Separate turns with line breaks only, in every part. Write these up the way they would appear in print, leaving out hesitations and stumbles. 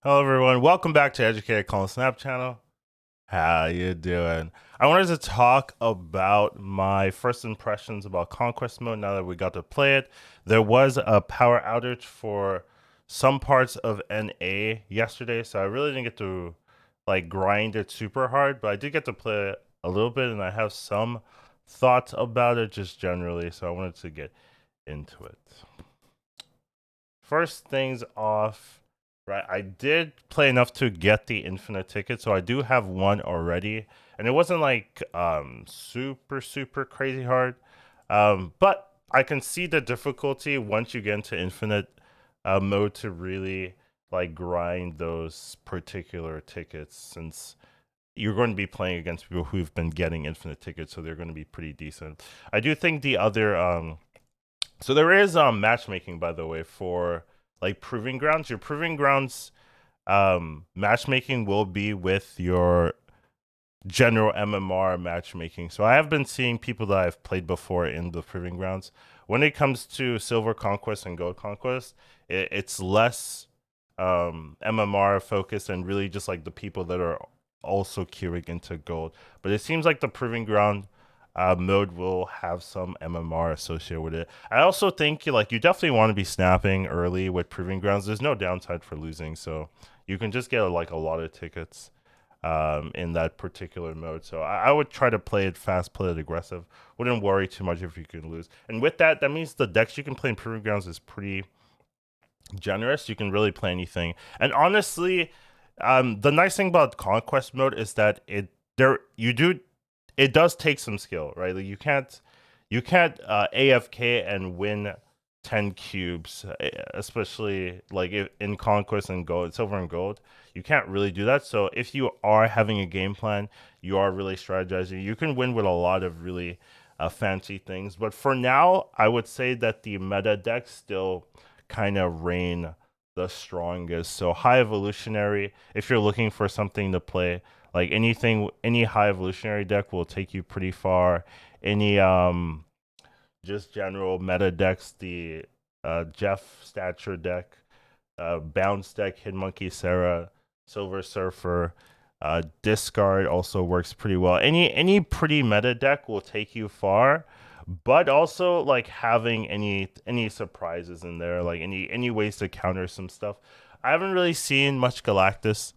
Hello everyone, welcome back to Educated Call Snap channel. How you doing? I wanted to talk about my first impressions about Conquest mode now that we got to play it. There was a power outage for some parts of NA yesterday, so I really didn't get to like grind it super hard, but I did get to play it a little bit and I have some thoughts about it just generally, so I wanted to get into it. First things off, right? I did play enough to get the infinite ticket, so I do have one already, and it wasn't like super crazy hard. But I can see the difficulty once you get into infinite mode to really like grind those particular tickets, since you're going to be playing against people who've been getting infinite tickets, so they're going to be pretty decent. I do think the other so there is matchmaking, by the way, for like proving grounds. Your proving grounds matchmaking will be with your general MMR matchmaking. So I have been seeing people that I've played before in the proving grounds. When it comes to Silver Conquest and Gold Conquest, it's less MMR focused and really just like the people that are also queuing into gold. But it seems like the proving ground mode will have some MMR associated with it. I also think like you definitely want to be snapping early with proving grounds. There's no downside for losing, so you can just get like a lot of tickets in that particular mode. So I would try to play it fast, play it aggressive. Wouldn't worry too much if you can lose. And with that, that means the decks you can play in proving grounds is pretty generous. You can really play anything. And honestly, the nice thing about conquest mode is that it does take some skill, right? Like you can't AFK and win 10 cubes, especially like in conquest and gold, silver and gold. You can't really do that. So if you are having a game plan, you are really strategizing, you can win with a lot of really fancy things. But for now, I would say that the meta decks still kind of reign the strongest. So high evolutionary, if you're looking for something to play, like any high evolutionary deck will take you pretty far. Any just general meta decks, the Jeff Stature deck, Bounce deck, Hidden Monkey Sarah, Silver Surfer, Discard also works pretty well. Any pretty meta deck will take you far, but also like having any surprises in there, like any ways to counter some stuff. I haven't really seen much Galactus.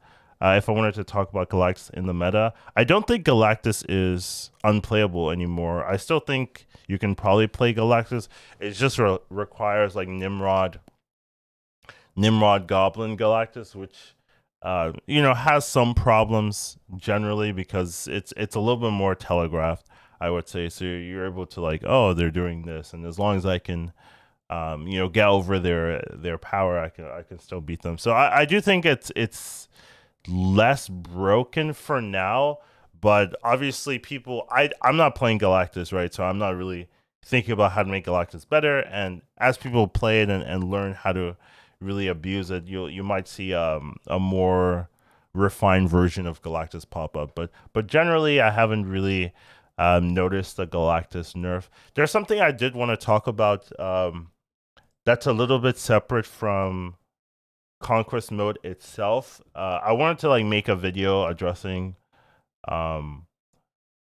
If I wanted to talk about Galactus in the meta, I don't think Galactus is unplayable anymore. I still think you can probably play Galactus. It just requires like Nimrod Goblin Galactus, which has some problems generally because it's a little bit more telegraphed, I would say. So you're able to like, oh, they're doing this, and as long as I can get over their power, I can still beat them. So I do think it's less broken for now, but obviously I'm not playing Galactus, right? So I'm not really thinking about how to make Galactus better. And as people play it and learn how to really abuse it, you might see a more refined version of Galactus pop up. But generally, I haven't really noticed the Galactus nerf. There's something I did want to talk about that's a little bit separate from conquest mode itself. I wanted to like make a video addressing um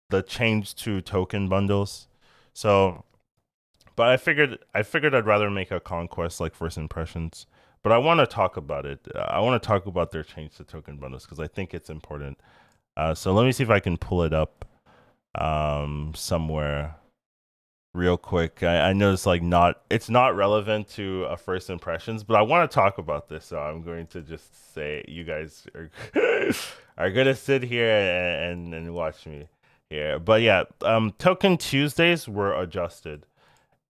the change to token bundles. So, but I figured I'd rather make a conquest like first impressions. But I want to talk about it. I want to talk about their change to token bundles because I think it's important. So let me see if I can pull it up somewhere real quick. I know it's not relevant to first impressions, but I want to talk about this, so I'm going to just say you guys are are gonna sit here and watch me here. But yeah, Token Tuesdays were adjusted,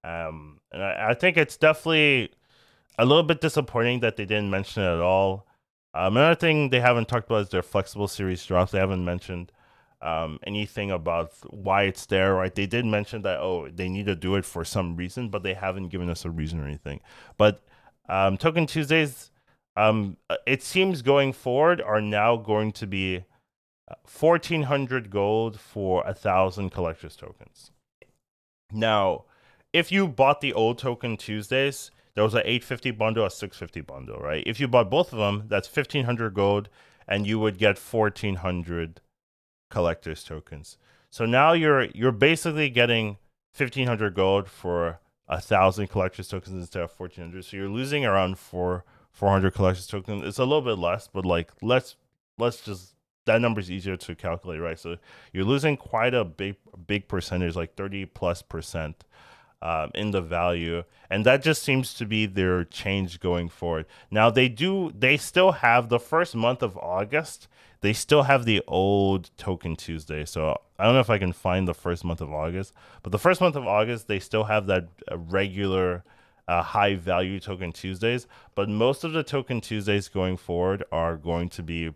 and I think it's definitely a little bit disappointing that they didn't mention it at all. Another thing they haven't talked about is their flexible series drops. They haven't mentioned anything about why it's there, right? They did mention that, oh, they need to do it for some reason, but they haven't given us a reason or anything. But Token Tuesdays, it seems going forward are now going to be 1,400 gold for 1,000 collector's tokens. Now, if you bought the old Token Tuesdays, there was a 850 bundle, a 650 bundle, right? If you bought both of them, that's 1500 gold, and you would get 1400 collector's tokens. So now you're basically getting 1500 gold for 1,000 collector's tokens instead of 1400. So you're losing around 400 collector's tokens. It's a little bit less, but like let's just, that number is easier to calculate, right? So you're losing quite a big percentage, like 30+% in the value, and that just seems to be their change going forward. Now they still have the first month of August. They still have the old Token Tuesday. So I don't know if I can find the first month of August, but the first month of August they still have that regular high value Token Tuesdays. But most of the Token Tuesdays going forward are going to be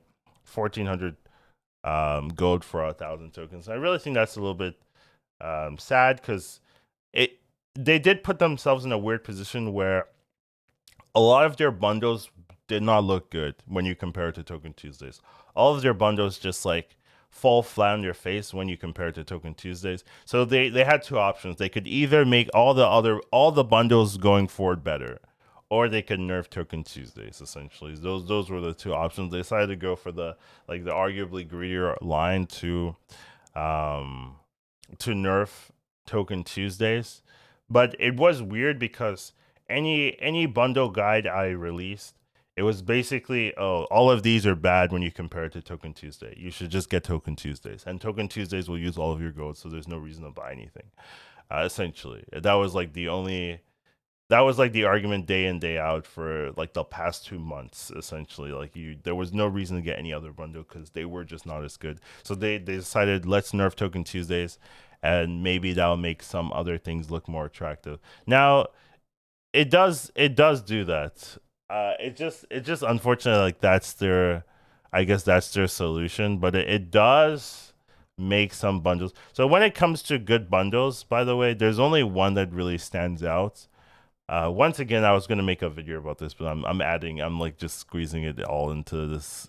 1400 gold for 1,000 tokens. I really think that's a little bit sad because it they did put themselves in a weird position where a lot of their bundles did not look good when you compare it to Token Tuesdays. All of their bundles just like fall flat on their face when you compare it to Token Tuesdays. So they had two options. They could either make all the bundles going forward better, or they could nerf Token Tuesdays. Essentially, those were the two options. They decided to go for the arguably greedier line um to nerf Token Tuesdays. But it was weird because any bundle guide I released, it was basically, oh, all of these are bad when you compare it to Token Tuesday. You should just get Token Tuesdays, and Token Tuesdays will use all of your gold, so there's no reason to buy anything. Essentially, that was like the argument day in day out for like the past 2 months. Essentially, like there was no reason to get any other bundle because they were just not as good. So they decided, let's nerf Token Tuesdays, and maybe that'll make some other things look more attractive. Now it does do that. It just unfortunately, like, that's their, I guess that's their solution. But it does make some bundles. So when it comes to good bundles, by the way, there's only one that really stands out. Once again, I was gonna make a video about this, but I'm like just squeezing it all into this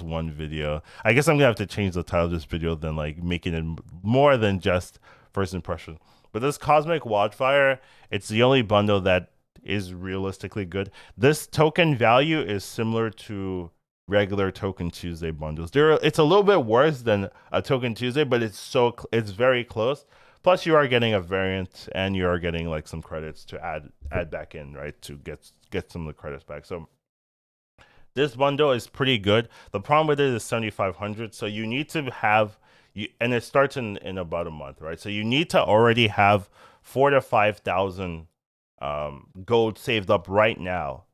one video. I guess I'm gonna have to change the title of this video, then like making it more than just first impression. But this Cosmic Wildfire, it's the only bundle that is realistically good. This token value is similar to regular Token Tuesday bundles. It's a little bit worse than a Token Tuesday, but it's very close. Plus, you are getting a variant, and you are getting like some credits to add back in, right, to get some of the credits back. So this bundle is pretty good. The problem with it is 7,500. So you need to have and it starts in about a month, right? So you need to already have 4,000 to 5,000 gold saved up right now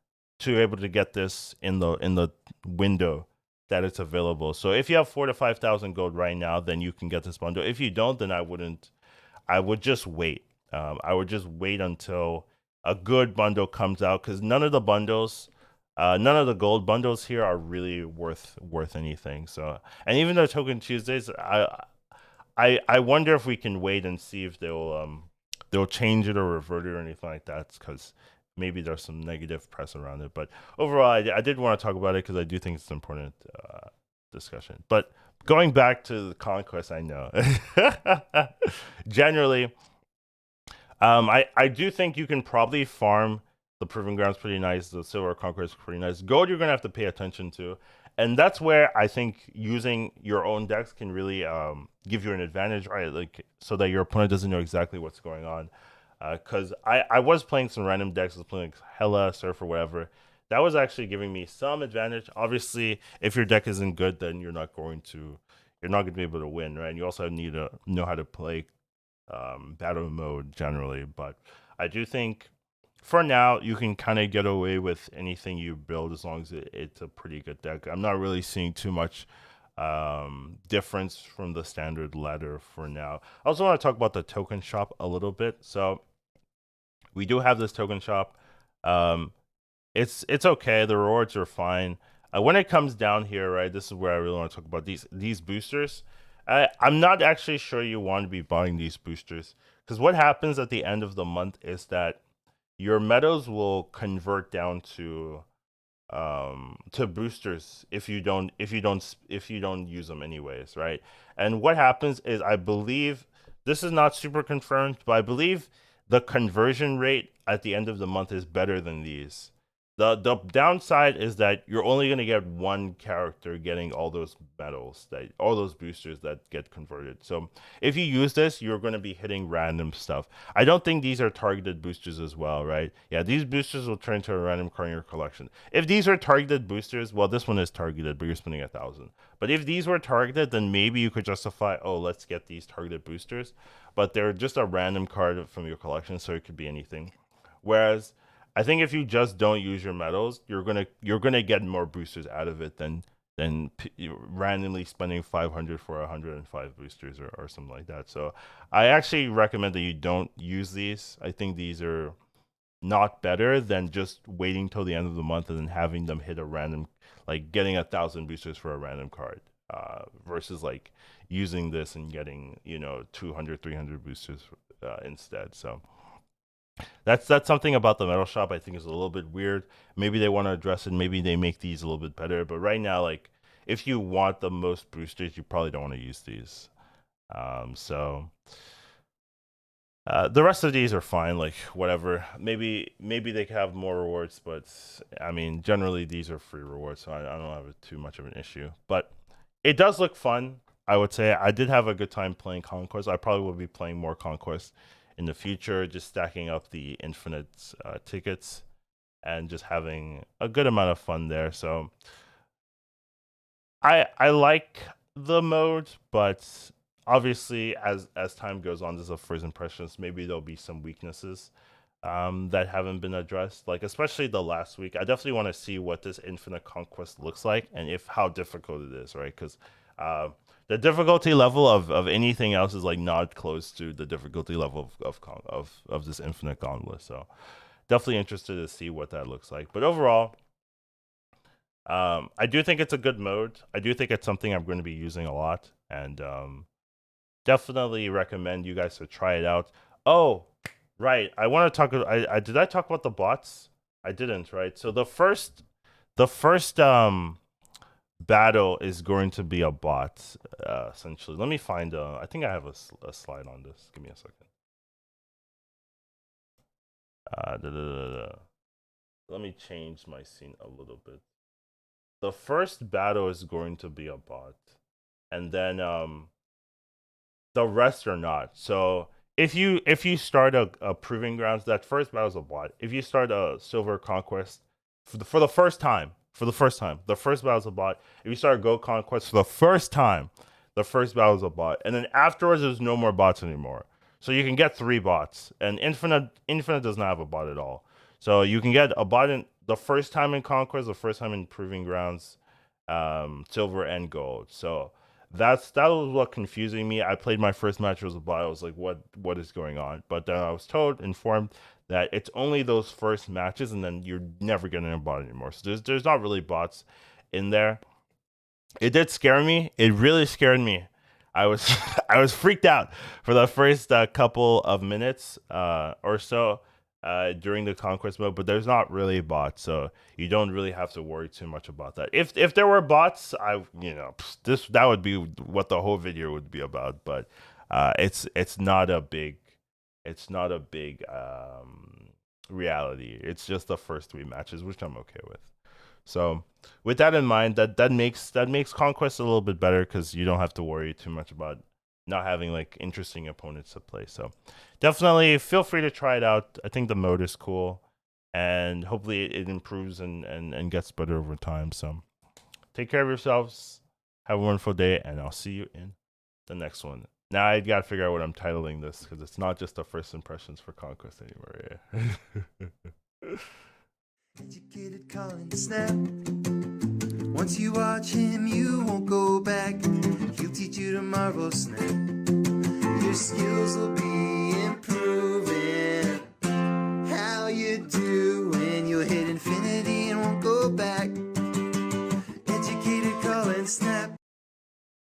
to be able to get this in the window that it's available. So if you have 4,000 to 5,000 gold right now, then you can get this bundle. If you don't, then I wouldn't. I would just wait. I would just wait until a good bundle comes out, because none of the gold bundles here are really worth anything. So, and even though Token Tuesdays, I wonder if we can wait and see if they'll change it or revert it or anything like that, because maybe there's some negative press around it. But overall, I did want to talk about it because I do think it's an important discussion. But going back to the Conquest, I know generally, I do think you can probably farm the Proving Ground's pretty nice. The Silver Conquest is pretty nice. Gold, you're gonna have to pay attention to, and that's where I think using your own decks can really give you an advantage, right? Like, so that your opponent doesn't know exactly what's going on. Because I was playing some random decks, I was playing like Hella, Surf, or whatever. That was actually giving me some advantage. Obviously, if your deck isn't good, then you're not going to be able to win, right? And you also need to know how to play battle mode generally. But I do think for now you can kind of get away with anything you build as long as it's a pretty good deck. I'm not really seeing too much difference from the standard ladder for now. I also want to talk about the token shop a little bit. So we do have this token shop. It's okay. The rewards are fine. When it comes down here, right, this is where I really want to talk about these boosters. I'm not actually sure you want to be buying these boosters, because what happens at the end of the month is that your meadows will convert down to boosters if you don't use them anyways, right? And what happens is, I believe, this is not super confirmed, but I believe the conversion rate at the end of the month is better than these. The downside is that you're only going to get one character getting all those medals, all those boosters that get converted. So if you use this, you're going to be hitting random stuff. I don't think these are targeted boosters as well, right? Yeah, these boosters will turn to a random card in your collection. If these are targeted boosters, well, this one is targeted, but you're spending 1,000. But if these were targeted, then maybe you could justify, oh, let's get these targeted boosters. But they're just a random card from your collection, so it could be anything. Whereas I think if you just don't use your medals, you're gonna get more boosters out of it than randomly spending 500 for 105 boosters or something like that. So I actually recommend that you don't use these. I think these are not better than just waiting till the end of the month and then having them hit a random, like getting 1,000 boosters for a random card, versus like using this and getting 200, 300 boosters instead. So that's something about the metal shop I think is a little bit weird. Maybe they want to address it. Maybe they make these a little bit better. But right now, like, if you want the most boosters, you probably don't want to use these. The rest of these are fine. Like, whatever. Maybe they could have more rewards, but I mean, generally these are free rewards, so I don't have too much of an issue. But it does look fun. I would say I did have a good time playing Conquest. I probably will be playing more Conquest in the future, just stacking up the infinite tickets and just having a good amount of fun there. So I like the mode, but obviously as time goes on, this is a first impressions. Maybe there'll be some weaknesses that haven't been addressed, like especially the last week. I definitely want to see what this infinite conquest looks like and if how difficult it is, right? Because the difficulty level of anything else is like not close to the difficulty level of this infinite gauntlet. So definitely interested to see what that looks like. But overall, I do think it's a good mode. I do think it's something I'm going to be using a lot, and definitely recommend you guys to try it out. Oh, right. I want to talk. Did I talk about the bots? I didn't, right? So the first battle is going to be a bot, essentially. Let me find. I think I have a slide on this. Give me a second. Let me change my scene a little bit. The first battle is going to be a bot, and then the rest are not. So if you start a proving grounds, that first battle is a bot. If you start a silver conquest for the first time, the first battle is a bot. If you start a gold conquest for the first time, the first battle is a bot, and then afterwards there's no more bots anymore. So you can get 3 bots, and infinite does not have a bot at all. So you can get a bot in the first time in conquest, the first time in proving grounds, silver and gold. So that was what confusing me. I played my first match was a bot. I was like, what is going on? But then I was informed that it's only those first matches, and then you're never getting a bot anymore. So there's not really bots in there. It did scare me. It really scared me. I was I was freaked out for the first couple of minutes or so during the conquest mode, but there's not really bots, so you don't really have to worry too much about that. If there were bots, that would be what the whole video would be about. But it's not a big reality. It's just the first 3 matches, which I'm okay with. So with that in mind, that makes Conquest a little bit better because you don't have to worry too much about not having like interesting opponents to play. So definitely feel free to try it out. I think the mode is cool, and hopefully it improves and gets better over time. So take care of yourselves. Have a wonderful day, and I'll see you in the next one. Now I gotta figure out what I'm titling this because it's not just the first impressions for Conquest anymore. Yeah.
Educated Colin Snap. Once you watch him, you won't go back. He'll teach you to marvel snap. Your skills will be impeccable.